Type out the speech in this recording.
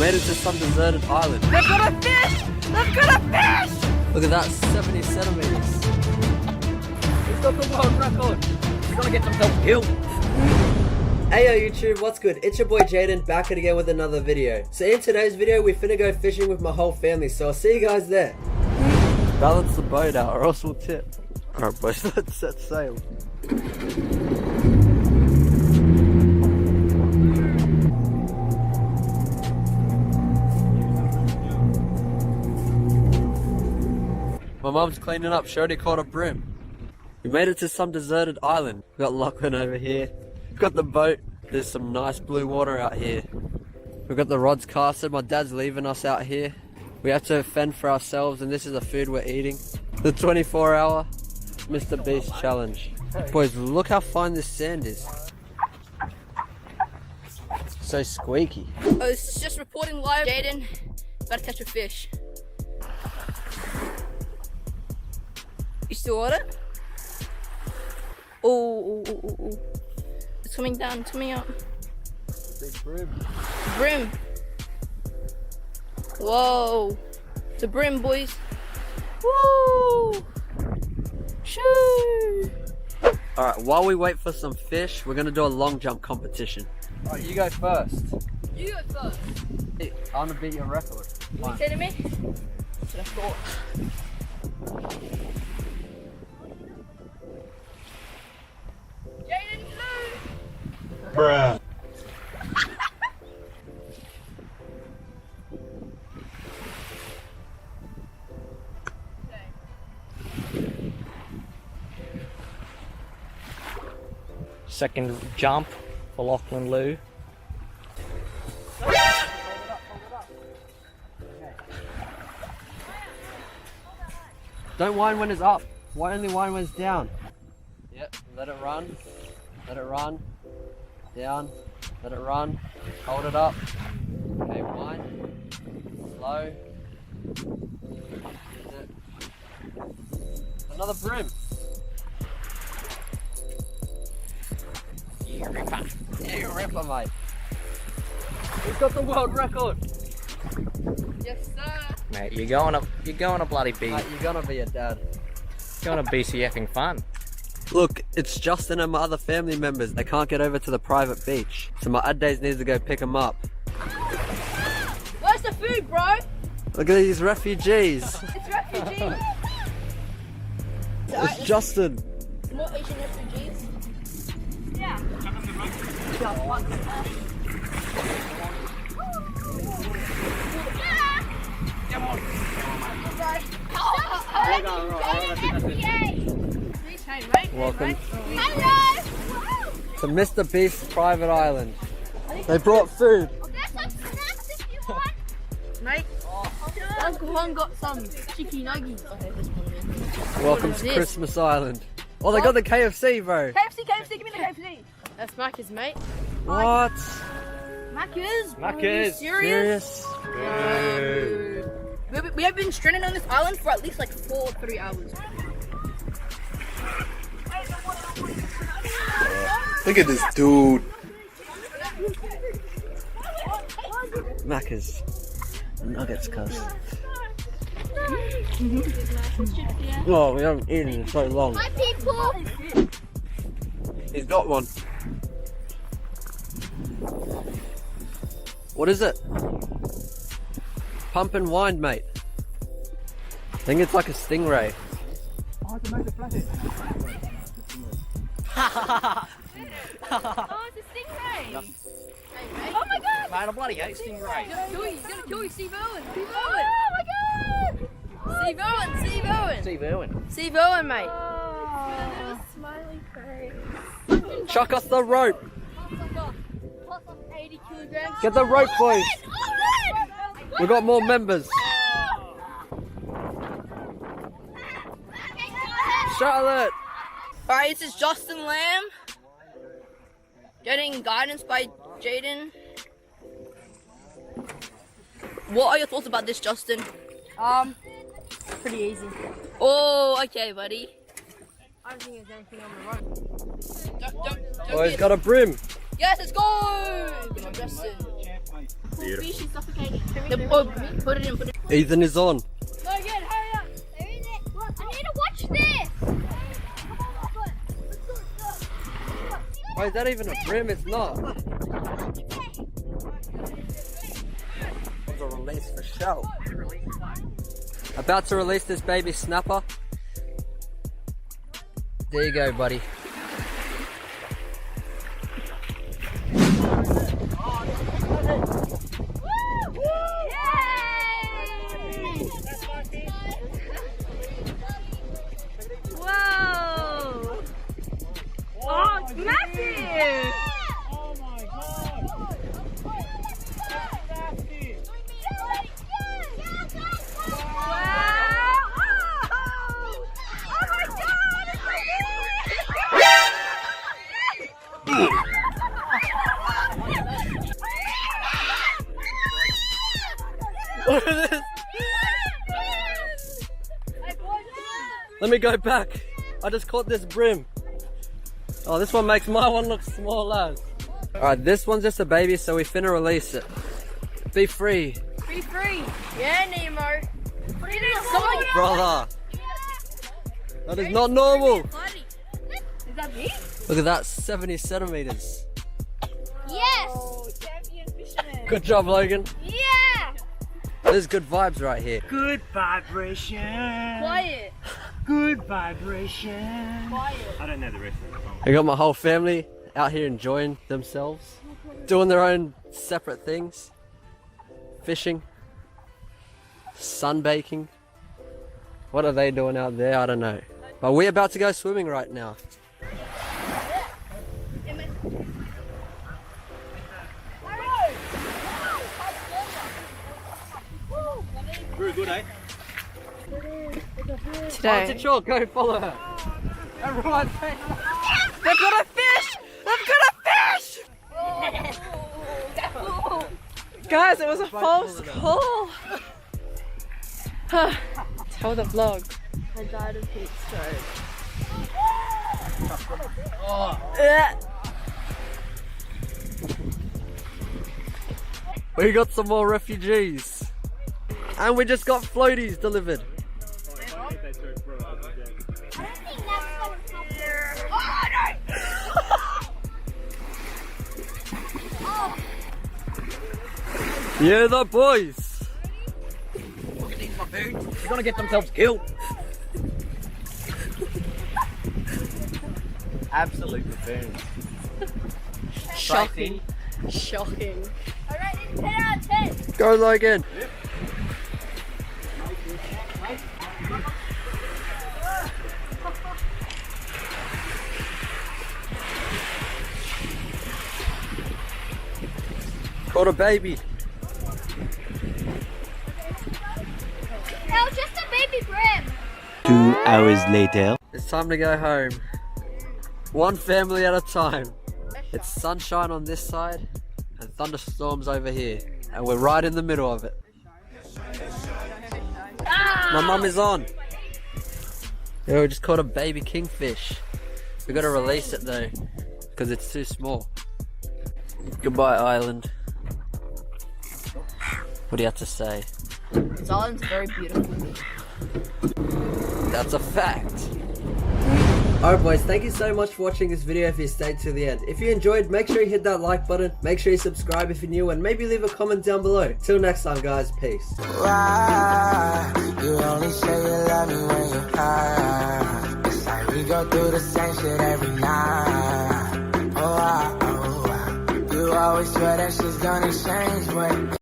made it to some deserted island. They've got a fish! They've got a fish! Look at that, 70 centimeters. He's got the world record. He's gonna get himself killed. Hey yo YouTube, what's good? It's your boy Jaden back at again with another video. So in today's video, we finna go fishing with my whole family, so I'll see you guys there. Balance the boat out or else we'll tip. Alright boys, let's set sail. My mum's cleaning up, she already caught a brim. We made it to some deserted island. We've got Lachlan over here. We've got the boat. There's some nice blue water out here. We've got the rods casted. My dad's leaving us out here. We have to fend for ourselves, and this is the food we're eating. The 24-hour Mr. Beast challenge. Boys, look how fine this sand is. So squeaky. Oh, this is just reporting live. Jaden, about to catch a fish. You still on it? Oh. It's coming down, it's coming up. Big brim. Brim. Whoa. It's a brim, boys. Woo! Shoo! Alright, while we wait for some fish, we're gonna do a long jump competition. Alright, you go first. You go first. Hey, I wanna beat your record. What you say to me? That's what I thought. Jaden, no! Bruh. Second jump for Lachlan Lou. Don't whine when it's up. Only whine when it's down. Yep, let it run. Let it run. Down. Let it run. Hold it up. Okay, whine. Slow. That's it. Another brim. You ripper. You ripper, mate. Who's got the world record? Yes, sir. Mate, you're going to bloody be Mate, you're gonna be a dad. going to BCFing fun. Look, it's Justin and my other family members. They can't get over to the private beach. So my Addays needs to go pick them up. Where's the food, bro? Look at these refugees. It's refugees. It's Justin. More Asian refugees. Yeah. Welcome to Mr. Beast's private island. They brought food. Mate, Uncle Hong got some chicken nuggets. Okay, this one. Welcome What is to this? Christmas Island. Oh, they got the KFC, bro. KFC, give me the KFC. That's Macca's, mate. What? Macca's? Macca's. Are you serious? Serious? We have been stranded on this island for at least like 4 or 3 hours. Look at this dude. Macca's. Nuggets, cuz. Oh, we haven't eaten in so long. Hi, people. He's got one. What is it? Pump and wind, mate. I think it's like a stingray. Oh, it's a stingray. Oh my god. Mate, I bloody hate stingray. He's gonna kill you, Steve Owen. Oh my god. Steve Owen. Steve Irwin. Steve Owen, mate. Smiley face. Chuck us the rope. Plus 80 kilograms. Get the rope, boys. We've got more members. Charlotte. Alright, this is Justin Lamb. Getting guidance by Jaden. What are your thoughts about this, Justin? Pretty easy. Oh, okay, buddy. I don't think there's anything on the road. Don't Oh, he's get- got a brim. Yes, let's go! Come on, Justin. Fish is suffocating. Put it in. Ethan is on. Logan, hurry up. There is it. I need to watch this. Wait, is that even a brim? It's not. It's a release for show. About to release this baby snapper. There you go, buddy. Whoa! Oh, it's massive! Oh my god! That's nasty! Wow! Oh my god! It's Look at this. Let me go back. I just caught this brim. Oh, this one makes my one look small, lads. Alright, this one's just a baby, so we finna release it. Be free. Be free. Yeah, Nemo. Put it in solid. Brother. That is not normal. Is that me? Look at that, 70 centimeters. Yes. champion fisherman! Good job, Logan. Yeah. There's good vibes right here. Good vibration! Quiet. Good vibration! Quiet. I don't know the rest of the song. I got my whole family out here enjoying themselves, doing their own separate things. Fishing, sunbaking. What are they doing out there? I don't know. But we're about to go swimming right now. Very good, eh? Today. Oh, go follow her. Everyone, They've got a fish! They've got a fish! Guys, it was a false call. Tell the vlog. I died of heat stroke. we got some more refugees. And we just got floaties delivered. Yeah, the boys. They're gonna get themselves killed. Absolute buffoons. Shocking. Shocking. Alright, it's 10 out of 10. Go Logan. Caught a baby. That was just a baby brim. 2 hours later. It's time to go home. One family at a time. It's sunshine on this side and thunderstorms over here. And we're right in the middle of it. My mum is on. Yeah, we just caught a baby kingfish. We gotta release it though, because it's too small. Goodbye, island. What do you have to say? This island's very beautiful. That's a fact. Alright boys, thank you so much for watching this video if you stayed to the end. If you enjoyed, make sure you hit that like button, make sure you subscribe if you're new, and maybe leave a comment down below. Till next time guys, peace. Why? You only say you love me when you're high. It's like we go through the same shit every night. Oh, you always swear that shit's gonna change when